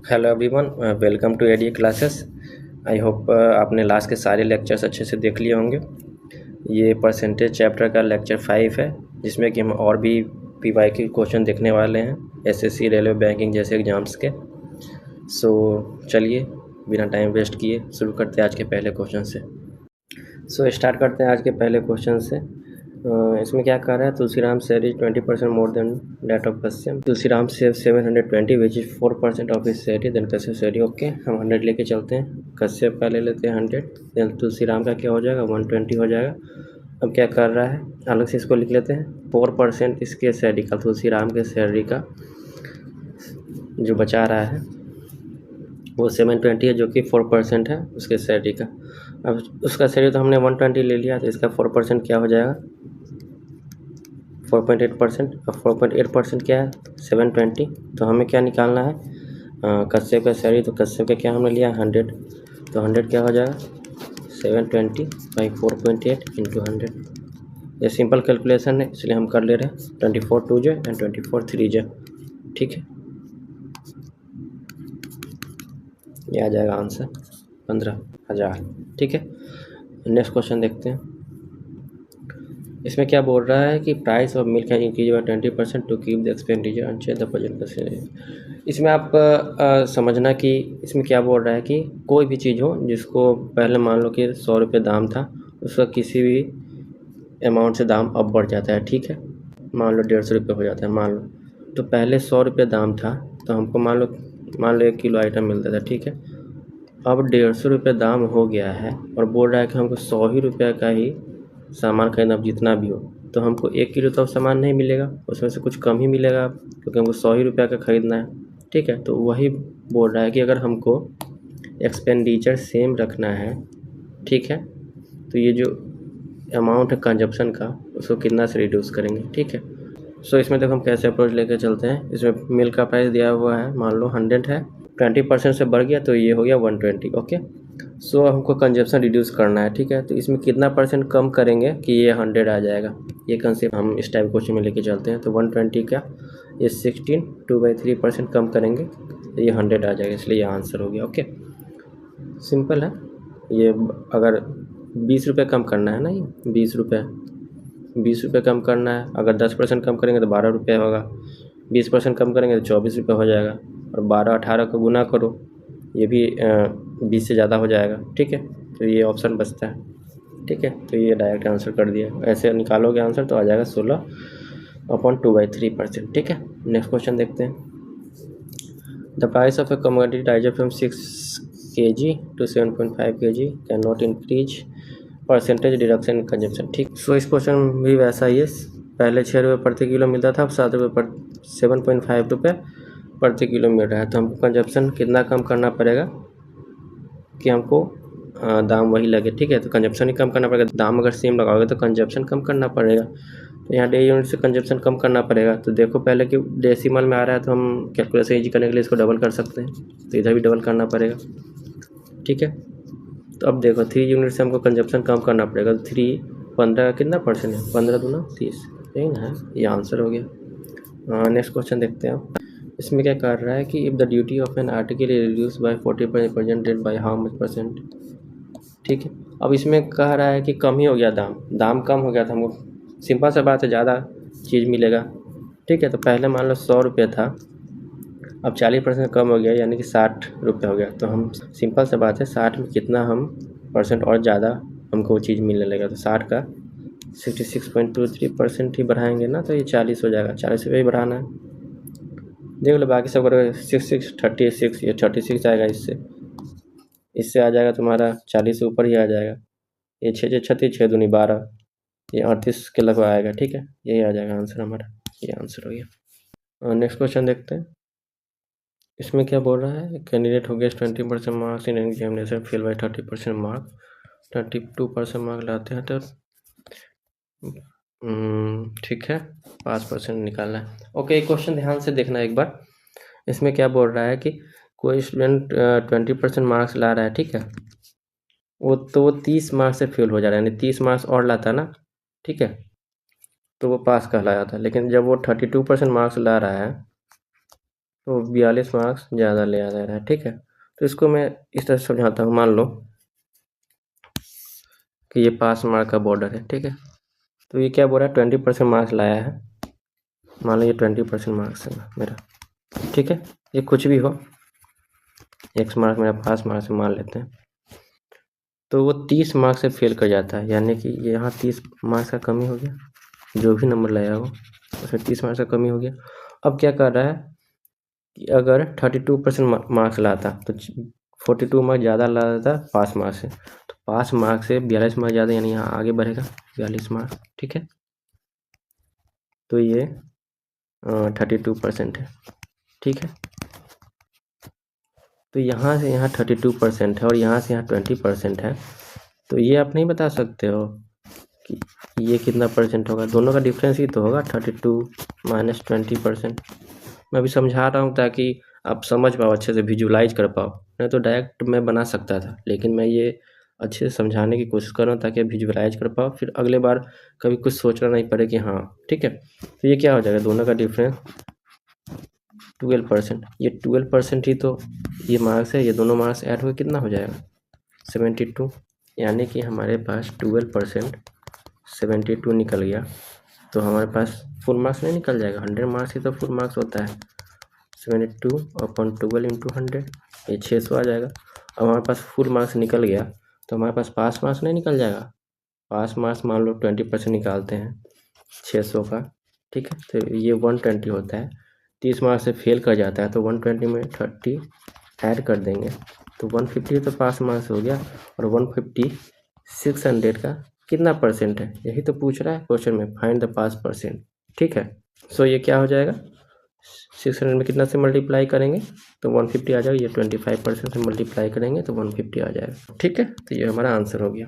Hello everyone, welcome to AD classes. I hope आपने last के सारे लेक्चर्स अच्छे से देख लिए होंगे। ये परसेंटेज चैप्टर का लेक्चर 5 है, जिसमें कि हम और भी पीवाई के क्वेश्चन देखने वाले हैं, एसएससी, रेलवे, बैंकिंग जैसे एग्जाम्स के। सो चलिए बिना टाइम वेस्ट किए शुरू करते हैं आज के पहले क्वेश्चन से। स्टार्ट करते हैं आज के पहले क्वेश्चन से। इसमें क्या कह रहा है, Tulsiram sale is 20% more than that of Kashyap. Tulsiram save 720 which is 4% of his salary, than Kashyap salary. Okay, हम 100 लेके चलते हैं, कश्यप का ले लेते हैं 100, देन तुलसीराम का क्या हो जाएगा 120 हो जाएगा। अब क्या कर रहा है, अलग से इसको लिख लेते हैं, 4% इसके सैलरी का, तुलसीराम के सैलरी का जो बचा रहा है वो 720 है, जो कि 4% है उसके सैलरी का। अब उसका सैलरी तो हमने 120 ले लिया, तो इसका 4% क्या हो जाएगा 4.8%। अब 4.8% क्या है 720। तो हमें क्या निकालना है, कश्यप का सैलरी, तो कश्यप का क्या हमने लिया 100, तो 100 क्या हो जाएगा 720 बाई 4.8 इंटू 100। ये सिंपल कैलकुलेशन है, इसलिए हम कर ले रहे हैं 24 2 एंड 24 3 ठीक है। ये आ जाएगा आंसर 15,000। ठीक है, नेक्स्ट क्वेश्चन देखते हैं। इसमें क्या बोल रहा है कि प्राइस ऑफ मिल्क है increase by 20% to keep the expenditure unchanged the budget. इसमें आप समझना कि इसमें क्या बोल रहा है कि कोई भी चीज़ हो जिसको पहले मान लो कि 100 रुपये दाम था, उसका किसी भी अमाउंट से दाम अब बढ़ जाता है। ठीक है, मान लो 150 रुपये हो जाता है, मान लो। तो पहले 100 रुपये दाम था, तो हमको मान लो 1 किलो आइटम मिलता था। ठीक है, अब 150 रुपये दाम हो गया है और बोल रहा है कि हमको 100 ही रुपये का ही सामान खरीदना, जितना भी हो। तो हमको 1 किलो तो सामान नहीं मिलेगा, उसमें से कुछ कम ही मिलेगा, क्योंकि हमको 100 ही रुपये का ख़रीदना है। ठीक है, तो वही बोल रहा है कि अगर हमको एक्सपेंडिचर सेम रखना है, ठीक है, तो ये जो अमाउंट है कंजप्शन का, उसको कितना से रिड्यूस करेंगे। ठीक है, इसमें देखो हम कैसे अप्रोच लेके चलते हैं। इसमें मिल्क का प्राइस दिया हुआ है, मान लो 100 है, 20% से बढ़ गया तो ये हो गया 120। ओके, हमको कंजप्शन रिड्यूस करना है। ठीक है, तो इसमें कितना परसेंट कम करेंगे कि ये 100 आ जाएगा। ये कंसेप्ट हम इस टाइप क्वेश्चन में लेके चलते हैं। तो 120 का ये 16 2/3% कम करेंगे तो ये 100 आ जाएगा, इसलिए ये आंसर हो गया। ओके, सिंपल है ये। अगर 20 रुपये कम करना है ना, ये 20 रुपये कम करना है। अगर 10% कम करेंगे तो 12 रुपये होगा, 20% कम करेंगे तो 24 रुपये हो जाएगा, और 12 18 को गुना करो, ये भी 20 से ज़्यादा हो जाएगा। ठीक है, तो ये ऑप्शन बचता है। ठीक है, तो ये डायरेक्ट आंसर कर दिया। ऐसे निकालोगे आंसर तो आ जाएगा 16/2/3%। ठीक है, नेक्स्ट क्वेश्चन देखते हैं। The price of A commodity rise from 6 kg to 7.5 kg can not increase percentage deduction in consumption. ठीक, इस क्वेश्चन भी वैसा ही है। पहले 6 रुपये प्रति किलो मिलता था, अब 7 रुपये पर 7.5 रुपये प्रति किलो मिल रहा है। तो हमको कंजप्शन कितना कम करना पड़ेगा कि हमको दाम वही लगे। ठीक है, तो कंजप्शन ही कम करना पड़ेगा। दाम अगर सेम लगाओगे तो कंजप्शन कम करना पड़ेगा, तो यहाँ डे यूनिट से कंजप्शन कम करना पड़ेगा। तो देखो पहले कि डेसिमल में आ रहा है, तो हम कैलकुलेशन ईजी करने के लिए इसको डबल कर सकते हैं, तो इधर भी डबल करना पड़ेगा। ठीक है, तो अब देखो 3 यूनिट से हमको कंजप्शन कम करना पड़ेगा। तो 3 15 का कितना परसेंट है, 15 दूना 30, यही ना है, ये आंसर हो गया। नेक्स्ट क्वेश्चन देखते हैं। इसमें क्या कर रहा है कि if the duty of an article reduce by 40% by how much percent. ठीक है, अब इसमें कह रहा है कि कम ही हो गया, दाम कम हो गया था हमको। सिंपल सा बात है, ज़्यादा चीज़ मिलेगा। ठीक है, तो पहले मान लो 100 रुपये था, अब 40% कम हो गया, यानी कि 60 रुपये हो गया। तो हम सिंपल सा बात है, 60 में कितना हम परसेंट और ज़्यादा हमको वो चीज़ मिलने लगेगा। तो 60 का 66.23% ही बढ़ाएंगे ना, तो ये 40 हो जाएगा। 40 रुपये ही बढ़ाना है। देख लो बाकी सब करोगे 6 36, ये 36 आएगा, इससे आ जाएगा तुम्हारा 40 से ऊपर ही आ जाएगा। ये 6 36, 6 दूनी 12, ये 38 के लगभग आएगा। ठीक है, यही आ जाएगा आंसर हमारा, ये आंसर हो गया। नेक्स्ट क्वेश्चन देखते हैं। इसमें क्या बोल रहा है, कैंडिडेट हो गया 20% marks in examination fail by 30% mark, 32% mark लाते हैं तो ठीक है 5% निकालना है। ओके, क्वेश्चन ध्यान से देखना एक बार। इसमें क्या बोल रहा है कि कोई स्टूडेंट 20% मार्क्स ला रहा है। ठीक है, वो 30 मार्क्स से फेल हो जा रहा है, यानी 30 मार्क्स और लाता ना, ठीक है, तो वो पास कहलाया था। लेकिन जब वो 32% मार्क्स ला रहा है, तो 42 मार्क्स ज़्यादा लिया जा रहा है, ठीक है। तो इसको मैं इस तरह से समझाता हूँ, मान लो कि ये पास मार्क का बॉर्डर है, ठीक है। तो ये क्या बोल रहा है, 20% मार्क्स लाया है, मान लो ये 20% मार्क्स है मेरा, ठीक है। ये कुछ भी हो, एक्स मार्क मेरा पास मार्क्स से मान लेते हैं। तो वो 30 मार्क्स से फेल कर जाता है, यानी कि यहाँ 30 मार्क्स का कमी हो गया, जो भी नंबर लाया हो उसमें 30 मार्क्स का कमी हो गया। अब क्या कर रहा है कि अगर 32% मार्क्स लाता तो 42 मार्क्स ज़्यादा लाता पास मार्क्स से, तो पास मार्क्स से 42 मार्क्स ज़्यादा, यानी यहाँ आगे बढ़ेगा 42 मार्क्स, ठीक है। तो ये 32% है, ठीक है। तो यहाँ से यहाँ 32% है और यहाँ से यहाँ 20% है, तो ये आप नहीं बता सकते हो कि ये कितना परसेंट होगा, दोनों का डिफरेंस ही तो होगा 32 माइनस 20%। मैं अभी समझा रहा हूँ ताकि आप समझ पाओ, अच्छे से विजुलाइज कर पाओ, नहीं तो डायरेक्ट मैं बना सकता था, लेकिन मैं ये अच्छे से समझाने की कोशिश कर रहा हूँ ताकि आप विजुलाइज कर पाओ, फिर अगले बार कभी कुछ सोचना नहीं पड़े कि हाँ, ठीक है। तो ये क्या हो जाएगा, दोनों का डिफरेंस 12%, ये 12% ही तो ये मार्क्स है, ये दोनों मार्क्स ऐड होकर कितना हो जाएगा 72, यानी कि हमारे पास 12% 72 निकल गया। तो हमारे पास फुल मार्क्स नहीं निकल जाएगा, 100 मार्क्स ही तो फुल मार्क्स होता है, 72 अपॉन 12 इंटू 100, ये 600 आ जाएगा। अब हमारे पास फुल मार्क्स निकल गया, तो हमारे पास पास मार्क्स नहीं निकल जाएगा, पास मार्क्स मान लो 20% निकालते हैं 600 का, ठीक है। तो ये 120 होता है, 30 मार्क्स से फेल कर जाता है तो 120 में 30 ऐड कर देंगे तो 150 तो पास मार्क्स हो गया, और 150 600 का कितना परसेंट है, यही तो पूछ रहा है क्वेश्चन में, फाइंड द पास परसेंट, ठीक है। सो ये क्या हो जाएगा, 600 में कितना से मल्टीप्लाई करेंगे तो 150 आ जाएगा, ये 25% से मल्टीप्लाई करेंगे तो 150 आ जाएगा, ठीक है। तो ये हमारा आंसर हो गया।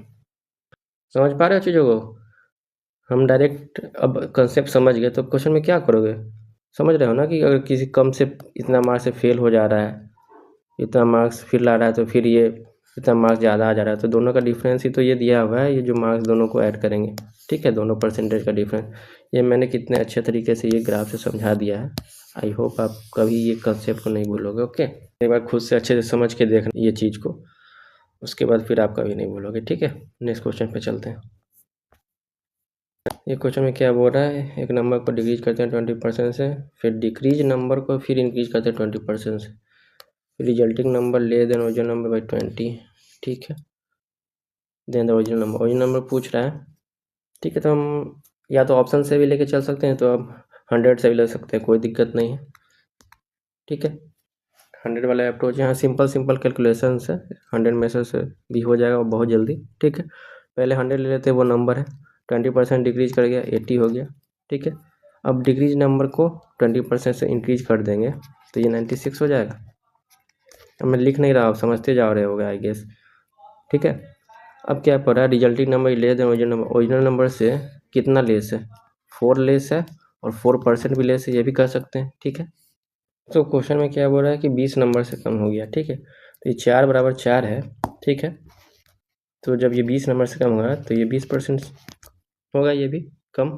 समझ पा रहे हो चीज़ों को, हम डायरेक्ट अब कंसेप्ट समझ गए तो क्वेश्चन में क्या करोगे, समझ रहे हो ना कि अगर किसी कम से इतना मार्क्स से फेल हो जा रहा है, इतना मार्क्स फिर ला रहा है, तो फिर ये इतना मार्क्स ज़्यादा आ जा रहा है, तो दोनों का डिफरेंस ही तो ये दिया हुआ है, ये जो मार्क्स दोनों को ऐड करेंगे, ठीक है, दोनों परसेंटेज का डिफरेंस। ये मैंने कितने अच्छे तरीके से ये ग्राफ से समझा दिया है, आई होप आप कभी ये कंसेप्ट को नहीं भूलोगे, ओके। एक बार खुद से अच्छे से समझ के देखना ये चीज़ को, उसके बाद फिर आप कभी नहीं भूलोगे, ठीक है। नेक्स्ट क्वेश्चन पे चलते हैं। ये क्वेश्चन में क्या बोल रहा है, एक नंबर को डिक्रीज करते हैं 20% से, फिर डिक्रीज नंबर को फिर इंक्रीज करते हैं 20% से, resulting number less than original number by 20, ठीक है। देन द ओरिजिनल नंबर पूछ रहा है, ठीक है। तो हम या तो ऑप्शन से भी लेके चल सकते हैं, तो अब 100 से भी ले सकते हैं, कोई दिक्कत नहीं है, ठीक है। 100 वाला अप्रोच यहाँ सिंपल कैलकुलेशन है, 100 में से भी हो जाएगा बहुत जल्दी, ठीक है। पहले 100 ले लेते हैं, वो नंबर है, 20% डिक्रीज कर गया 80 हो गया, ठीक है। अब डिक्रीज नंबर को 20% से इंक्रीज कर देंगे तो ये 96 हो जाएगा। अब मैं लिख नहीं रहा, आप समझते जा रहे होगे आई गेस, ठीक है। अब क्या पड़ रहा है, resulting number less than original number से कितना लेस है, 4 लेस है, और 4% भी लेस है, ये भी कर सकते हैं, ठीक है। तो क्वेश्चन में क्या बोल रहा है कि 20 नंबर से कम हो गया, ठीक है। तो ये 4 बराबर 4 है, ठीक है। तो जब ये 20 नंबर से कम होगा तो ये 20% होगा, ये भी कम।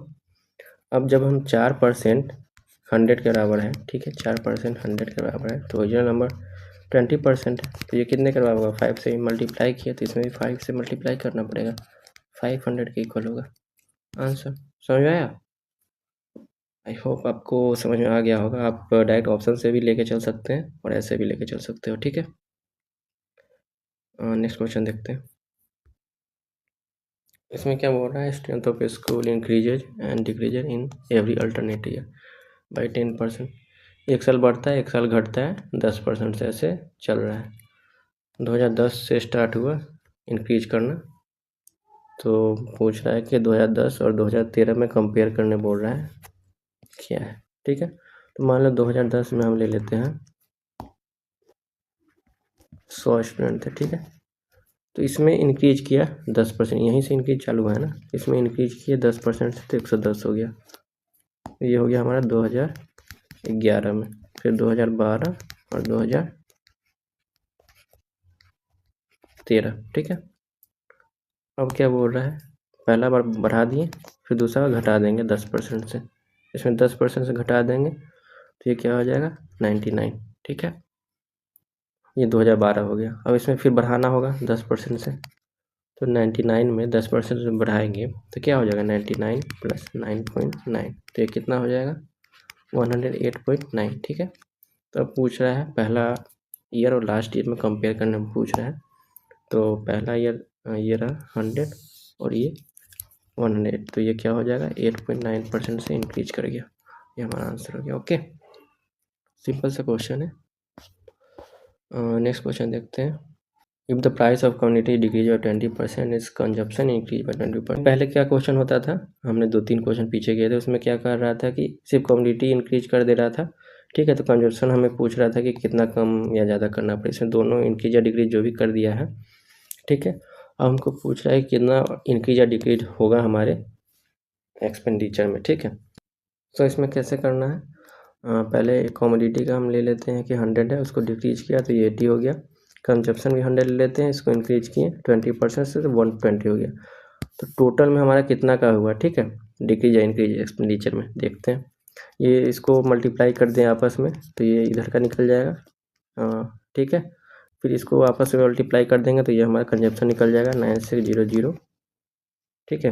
अब जब हम 4% 100 के बराबर है, ठीक है, 4% 100 के बराबर है, तो ओरिजिनल नंबर 20% है, तो ये कितने के बराबर होगा, 5 से मल्टीप्लाई किया तो इसमें भी 5 से मल्टीप्लाई करना पड़ेगा, 500 के इक्वल होगा आंसर। समझ में आया, आई होप आपको समझ में आ गया होगा। आप डायरेक्ट ऑप्शन से भी लेके चल सकते हैं और ऐसे भी लेके चल सकते हो, ठीक है। नेक्स्ट क्वेश्चन देखते हैं। इसमें क्या बोल रहा है, strength of school increases and decreases in every alternate year by 10%, एक साल बढ़ता है एक साल घटता है 10% से, ऐसे चल रहा है। 2010 से स्टार्ट हुआ इंक्रीज करना, तो पूछ रहा है कि 2010 और 2013 में कंपेयर करने बोल रहा है क्या है, ठीक है। तो मान लो 2010 में हम ले लेते हैं 100 स्टूडेंट थे, ठीक है। तो इसमें इंक्रीज किया 10%, यहीं से इंक्रीज चालू हुआ है ना, इसमें इंक्रीज किया 10% से तो 110 हो गया, ये हो गया हमारा 2011 में, फिर 2012 और 2013, ठीक है। अब क्या बोल रहा है, पहला बार बढ़ा दिए, फिर दूसरा बार घटा देंगे 10% से, इसमें 10% से घटा देंगे तो ये क्या हो जाएगा 99, ठीक है। ये 2012 हो गया। अब इसमें फिर बढ़ाना होगा 10% से, तो 99 में 10% से बढ़ाएंगे तो क्या हो जाएगा 99 + 9.9, तो ये कितना हो जाएगा 108.9, ठीक है। तो अब पूछ रहा है पहला ईयर और लास्ट ईयर में कंपेयर करने में पूछ रहा है। तो पहला ईयर ये रहा 100 और ये 100, तो ये क्या हो जाएगा 8.9% से इंक्रीज कर गया। ये हमारा आंसर हो गया। ओके, सिंपल सा क्वेश्चन है। नेक्स्ट क्वेश्चन देखते हैं। If the price of community decrease by 20% is consumption increase by 20%। पहले क्या क्वेश्चन होता था, हमने 2-3 क्वेश्चन पीछे किए थे, उसमें क्या कर रहा था कि सिर्फ कम्युनिटी इंक्रीज कर दे रहा था, ठीक है। तो कंजप्शन हमें पूछ रहा था कि कितना कम या ज़्यादा करना पड़े, इसमें दोनों इंक्रीज या डिक्रीज जो भी कर दिया है, ठीक है। अब हमको पूछ रहा है कितना इंक्रीज या डिक्रीज होगा हमारे एक्सपेंडिचर में, ठीक है। तो इसमें कैसे करना है, पहले कमोडिटी का हम ले लेते हैं कि 100 है, उसको डिक्रीज किया तो ये 80 हो गया। कंजप्शन भी 100 ले लेते हैं, इसको इंक्रीज किए 20% से, तो 120 हो गया। तो टोटल में हमारा कितना का हुआ, ठीक है, डिक्रीज या इंक्रीज एक्सपेंडिचर में देखते हैं। ये इसको मल्टीप्लाई कर दें आपस में तो ये इधर का निकल जाएगा, ठीक है। फिर इसको आपस में मल्टीप्लाई कर देंगे तो ये हमारा कंजप्शन निकल जाएगा 9600, ठीक है।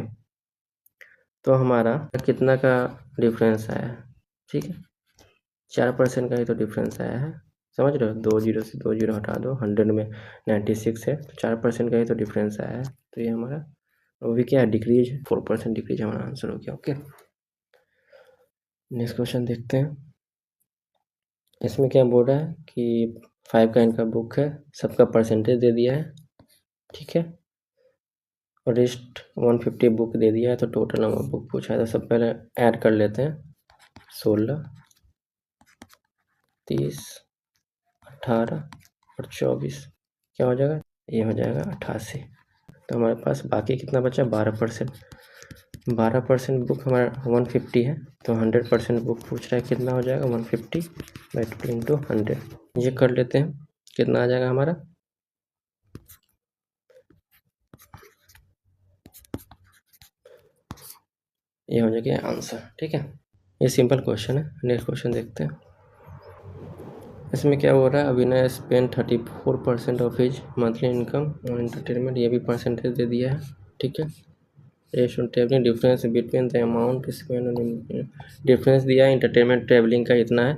तो हमारा कितना का डिफरेंस आया है, ठीक है, 4% का ही तो डिफरेंस आया है, समझ रहे हो। 2 जीरो से 2 जीरो हटा दो, 100 में 96 है, तो 4% का ही तो डिफरेंस आया है। तो ये हमारा वो भी क्या है, डिक्रीज है, 4% डिक्रीज हमारा आंसर हो गया। ओके, नेक्स्ट क्वेश्चन देखते हैं। इसमें क्या बोल रहा है कि 5 का इनका बुक है, सबका परसेंटेज दे दिया है, ठीक है, और रेस्ट 150 बुक दे दिया है, तो टोटल नंबर बुक पूछा है। तो सब पहले ऐड कर लेते हैं, 16, 30, 18 और 24 क्या हो जाएगा, ये हो जाएगा 88। तो हमारे पास बाकी कितना बचा, 12%। 12% बुक हमारा 150 है, तो 100% बुक पूछ रहा है, कितना हो जाएगा 150 बाई 2 × 100। ये कर लेते हैं, कितना आ जाएगा हमारा, ये हो जाएगा आंसर, ठीक है। ये सिंपल क्वेश्चन है। नेक्स्ट क्वेश्चन देखते हैं। इसमें क्या हो रहा है, अभिनय spend 34% of his monthly income on entertainment, ये भी परसेंटेज दे दिया है, ठीक है। Travelling difference between the amount spend, difference दिया है एंटरटेनमेंट ट्रेवलिंग का इतना है,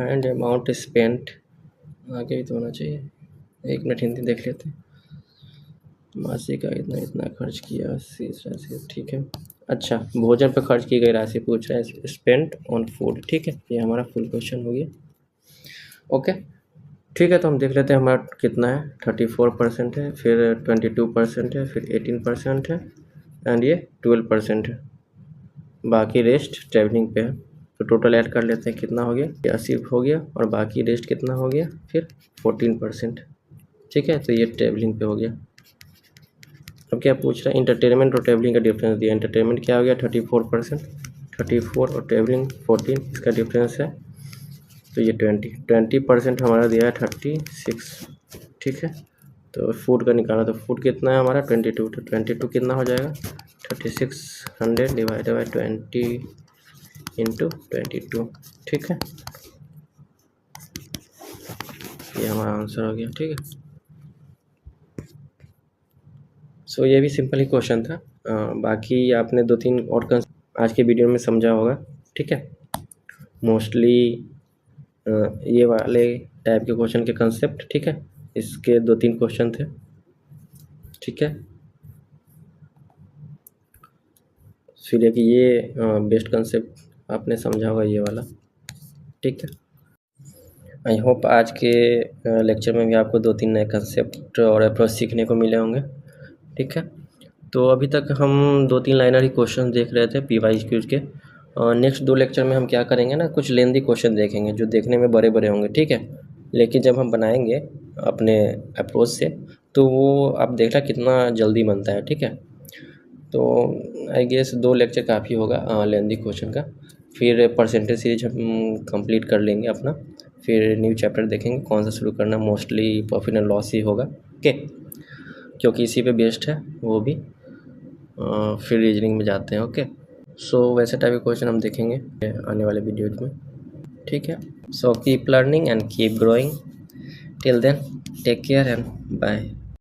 एंड अमाउंट स्पेंड आगे भी तो होना चाहिए। 1 मिनट हिंदी देख लेते हैं। मासिक का इतना इतना खर्च किया, शेष राशि, ठीक है। अच्छा, भोजन पर खर्च की गई राशि पूछ रहा है, स्पेंड ऑन फूड, ठीक है। ये हमारा फुल क्वेश्चन हो गया। ओके, ठीक है। तो हम देख लेते हैं हमारा कितना है, 34% है, फिर 22% है, फिर 18% है, एंड ये 12% है। बाकी रेस्ट ट्रैवलिंग पे है, तो टोटल ऐड कर लेते हैं, कितना हो गया, 80 हो गया, और बाकी रेस्ट कितना हो गया, फिर 14%, ठीक है। तो ये ट्रैवलिंग पे हो गया। अब क्या पूछ रहा है, इंटरटेनमेंट और ट्रैवलिंग का डिफरेंस दिया। इंटरटेनमेंट क्या हो गया 34%, 34 और ट्रैवलिंग 14, इसका डिफरेंस है, तो ये 20% हमारा दिया है 36, ठीक है। तो फूड का निकाला, तो फूड कितना है हमारा 22, तो 22 कितना हो जाएगा 3600 डिवाइडेड बाई 20 × 22, ठीक है। ये हमारा आंसर हो गया, ठीक है। सो ये भी सिंपल ही क्वेश्चन था। बाकी आपने 2-3 और आज के वीडियो में समझा होगा, ठीक है। मोस्टली ये वाले टाइप के क्वेश्चन के कंसेप्ट, ठीक है। इसके 2-3 क्वेश्चन थे, ठीक है। फिर एक ये बेस्ट कंसेप्ट आपने समझा होगा, ये वाला, ठीक है। आई होप आज के लेक्चर में भी आपको 2-3 नए कंसेप्ट और अप्रोच सीखने को मिले होंगे, ठीक है। तो अभी तक हम 2-3 लाइनर ही क्वेश्चन देख रहे थे PYQ के। नेक्स्ट 2 लेक्चर में हम क्या करेंगे ना, कुछ लेंदी क्वेश्चन देखेंगे जो देखने में बड़े बड़े होंगे, ठीक है। लेकिन जब हम बनाएंगे अपने अप्रोच से, तो वो आप देखना कितना जल्दी बनता है, ठीक है। तो आई गेस 2 लेक्चर काफ़ी होगा लेंदी क्वेश्चन का। फिर परसेंटेज सीरीज हम कंप्लीट कर लेंगे अपना, फिर न्यू चैप्टर देखेंगे कौन सा शुरू करना। मोस्टली प्रॉफिट एंड लॉस ही होगा, ओके, क्योंकि इसी पे बेस्ड है वो भी। फिर रीजनिंग में जाते हैं, ओके। सो वैसे टाइप के क्वेश्चन हम देखेंगे आने वाले वीडियोज में, ठीक है। So keep learning and keep growing. Till then take care and bye.